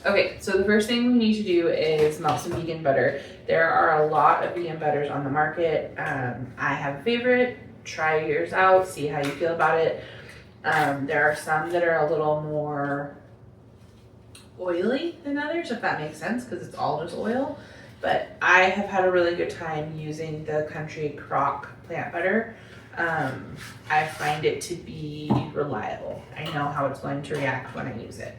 Okay, so the first thing we need to do is melt some vegan butter. There are a lot of vegan butters on the market. I have a favorite. Try yours out, see how you feel about it. There are some that are a little more oily than others, if that makes sense, because it's all just oil. But I have had a really good time using the Country Crock plant butter. I find it to be reliable. I know how it's going to react when I use it.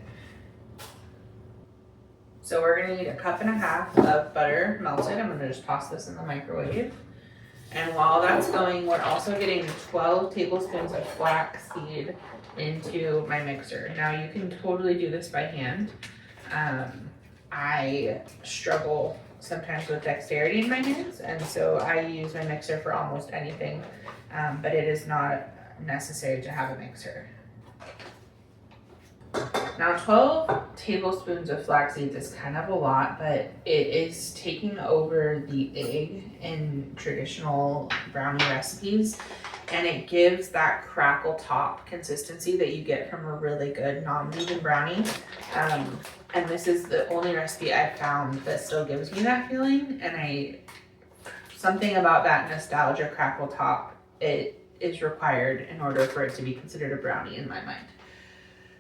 So we're gonna need 1.5 cups of butter melted. I'm gonna just toss this in the microwave. And while that's going, we're also getting 12 tablespoons of flaxseed into my mixer. Now you can totally do this by hand. I struggle sometimes with dexterity in my hands, and so I use my mixer for almost anything, but it is not necessary to have a mixer. Now 12 tablespoons of flax seeds is kind of a lot, but it is taking over the egg in traditional brownie recipes, and it gives that crackle top consistency that you get from a really good non-vegan brownie. And this is the only recipe I've found that still gives me that feeling, and something about that nostalgia crackle top, it is required in order for it to be considered a brownie in my mind.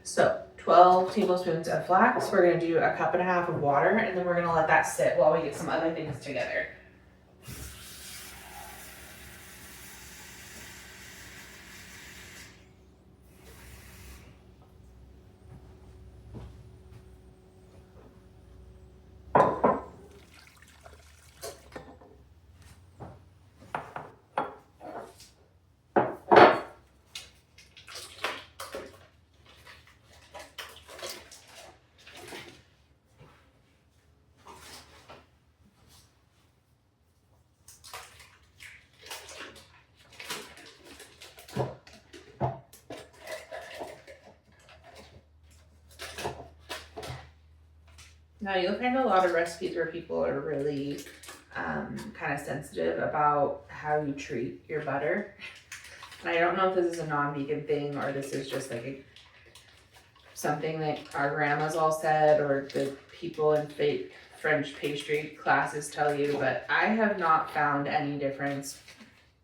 So 12 tablespoons of flax. We're gonna do 1.5 cups of water, and then we're gonna let that sit while we get some other things together. Now you'll find a lot of recipes where people are really kind of sensitive about how you treat your butter. And I don't know if this is a non-vegan thing or this is just like something that our grandmas all said or the people in French pastry classes tell you, but I have not found any difference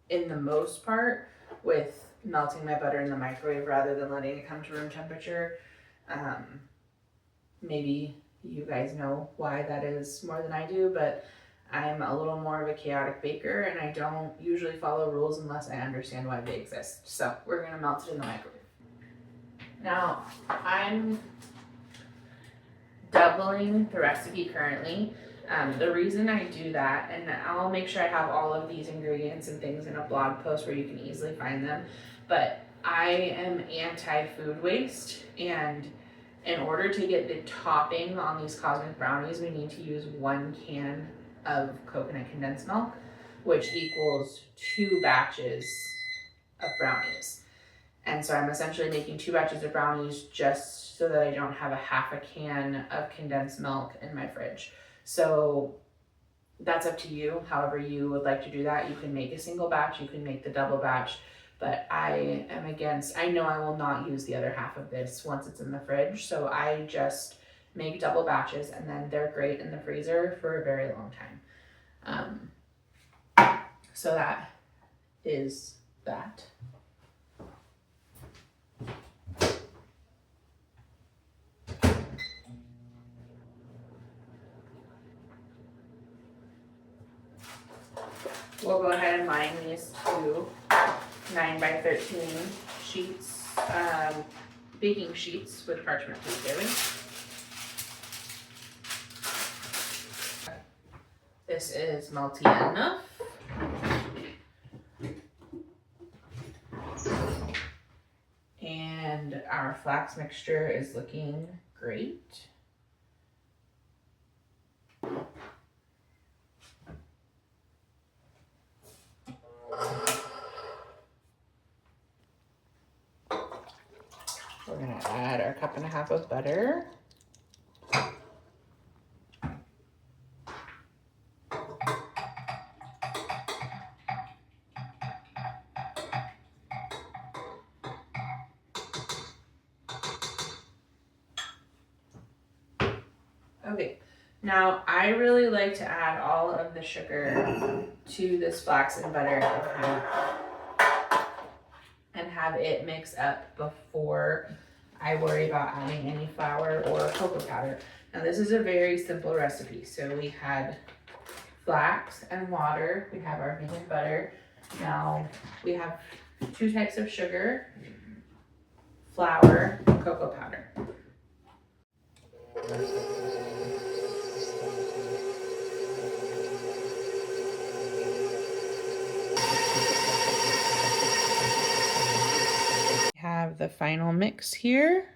in the most part with melting my butter in the microwave rather than letting it come to room temperature. Maybe you guys know why that is more than I do, but I'm a little more of a chaotic baker and I don't usually follow rules unless I understand why they exist. So we're gonna melt it in the microwave. Now, I'm doubling the recipe currently. The reason I do that, and I'll make sure I have all of these ingredients and things in a blog post where you can easily find them, but I am anti-food waste, and in order to get the topping on these cosmic brownies, we need to use 1 can of coconut condensed milk, which equals 2 batches of brownies. And so I'm essentially making 2 batches of brownies just so that I don't have 1/2 can of condensed milk in my fridge. So that's up to you. However you would like to do that. You can make a single batch, you can make the double batch, but I am against, I know I will not use the other half of this once it's in the fridge. So I just make double batches and then they're great in the freezer for a very long time. So that is that. We'll go ahead and line these 2 9x13 sheets, baking sheets with parchment paper. This is melty enough. And our flax mixture is looking great. We're gonna add our 1.5 cups of butter. Okay, now I really like to add all of the sugar to this flaxseed butter and have it mix up before I worry about adding any flour or cocoa powder. Now this is a very simple recipe. So we had flax and water. We have our vegan butter. Now we have 2 types of sugar, flour, and cocoa powder. We have the final mix here.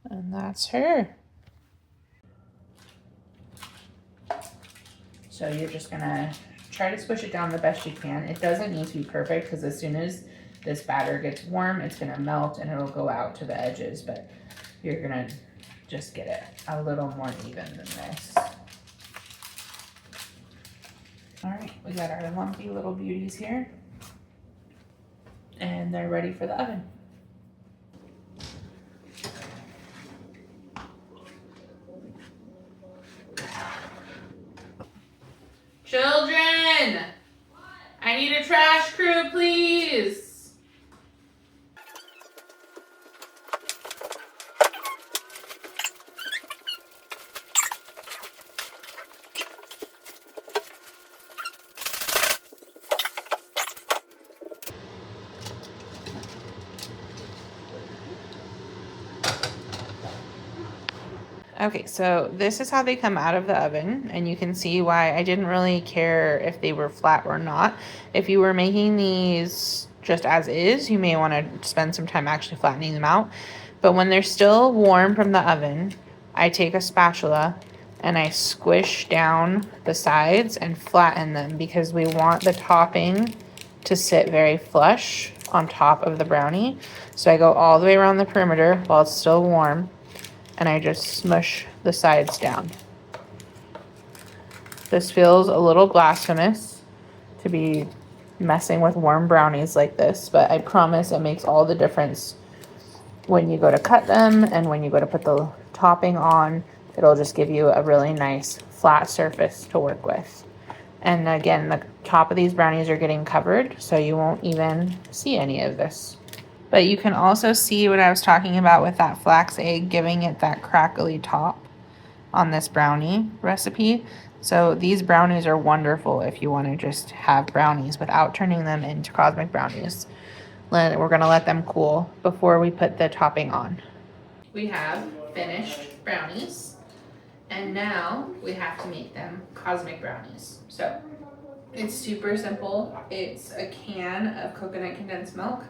And that's her. So you're just gonna try to squish it down the best you can. It doesn't need to be perfect because as soon as this batter gets warm, it's gonna melt and it'll go out to the edges, but you're gonna just get it a little more even than this. All right, we got our lumpy little beauties here and they're ready for the oven. Children, I need a trash crew, please. Okay, so this is how they come out of the oven, and you can see why I didn't really care if they were flat or not. If you were making these just as is, you may want to spend some time actually flattening them out. But when they're still warm from the oven, I take a spatula and I squish down the sides and flatten them because we want the topping to sit very flush on top of the brownie. So I go all the way around the perimeter while it's still warm, and I just smush the sides down. This feels a little blasphemous to be messing with warm brownies like this, but I promise it makes all the difference when you go to cut them and when you go to put the topping on. It'll just give you a really nice flat surface to work with. And again, the top of these brownies are getting covered, so you won't even see any of this. But you can also see what I was talking about with that flax egg, giving it that crackly top on this brownie recipe. So these brownies are wonderful if you want to just have brownies without turning them into cosmic brownies. We're going to let them cool before we put the topping on. We have finished brownies, and now we have to make them cosmic brownies. So it's super simple. It's a can of coconut condensed milk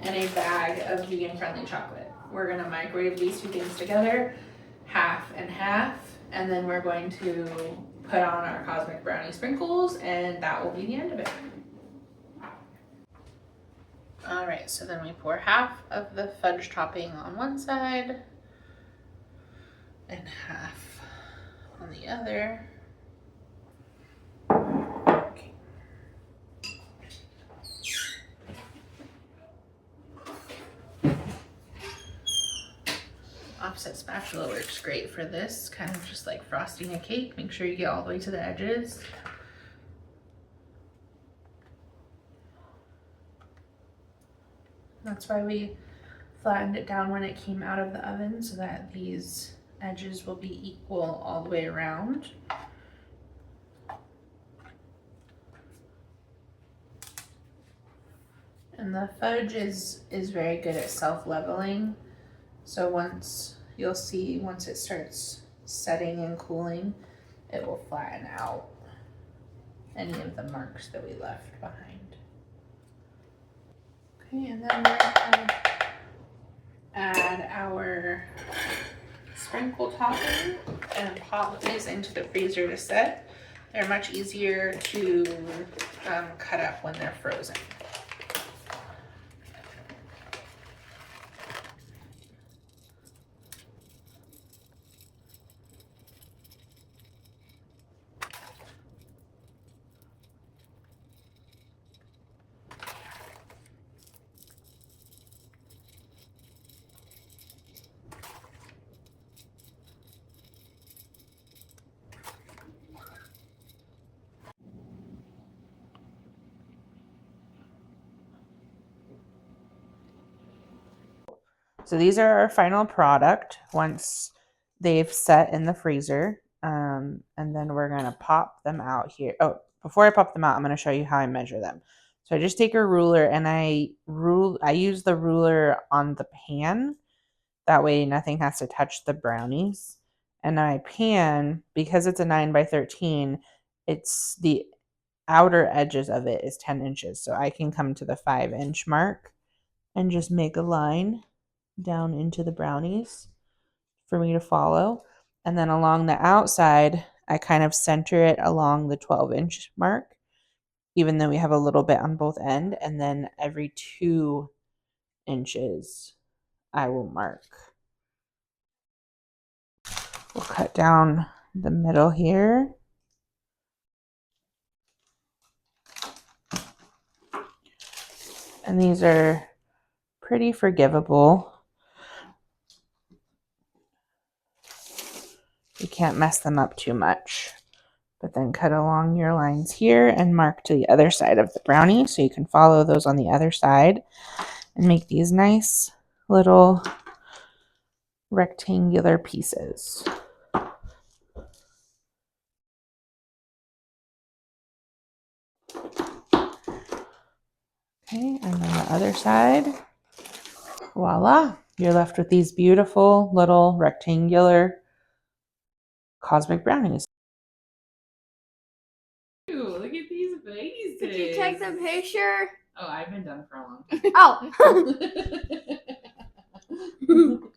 and a bag of vegan-friendly chocolate. We're gonna microwave these 2 things together, half and half, and then we're going to put on our cosmic brownie sprinkles, and that will be the end of it. All right, so then we pour half of the fudge topping on one side and half on the other. Offset spatula works great for this, kind of just like frosting a cake. Make sure you get all the way to the edges. That's why we flattened it down when it came out of the oven, so that these edges will be equal all the way around. And the fudge is very good at self-leveling. So you'll see once it starts setting and cooling, it will flatten out any of the marks that we left behind. Okay, and then we're gonna add our sprinkle topping and pop these into the freezer to set. They're much easier to cut up when they're frozen. So these are our final product once they've set in the freezer. And then we're going to pop them out here. Oh, before I pop them out, I'm going to show you how I measure them. So I just take a ruler and I use the ruler on the pan. That way nothing has to touch the brownies. And my pan, because it's a 9 by 13, it's the outer edges of it is 10 inches. So I can come to the 5-inch mark and just make a line down into the brownies for me to follow. And then along the outside, I kind of center it along the 12-inch mark, even though we have a little bit on both ends. And then every 2 inches, I will mark. We'll cut down the middle here. And these are pretty forgivable. You can't mess them up too much. But then cut along your lines here and mark to the other side of the brownie so you can follow those on the other side and make these nice little rectangular pieces. Okay, and then the other side. Voila, you're left with these beautiful little rectangular cosmic brownies. Ooh, look at these faces. Could you take the picture? Oh, I've been done for a long time. Oh.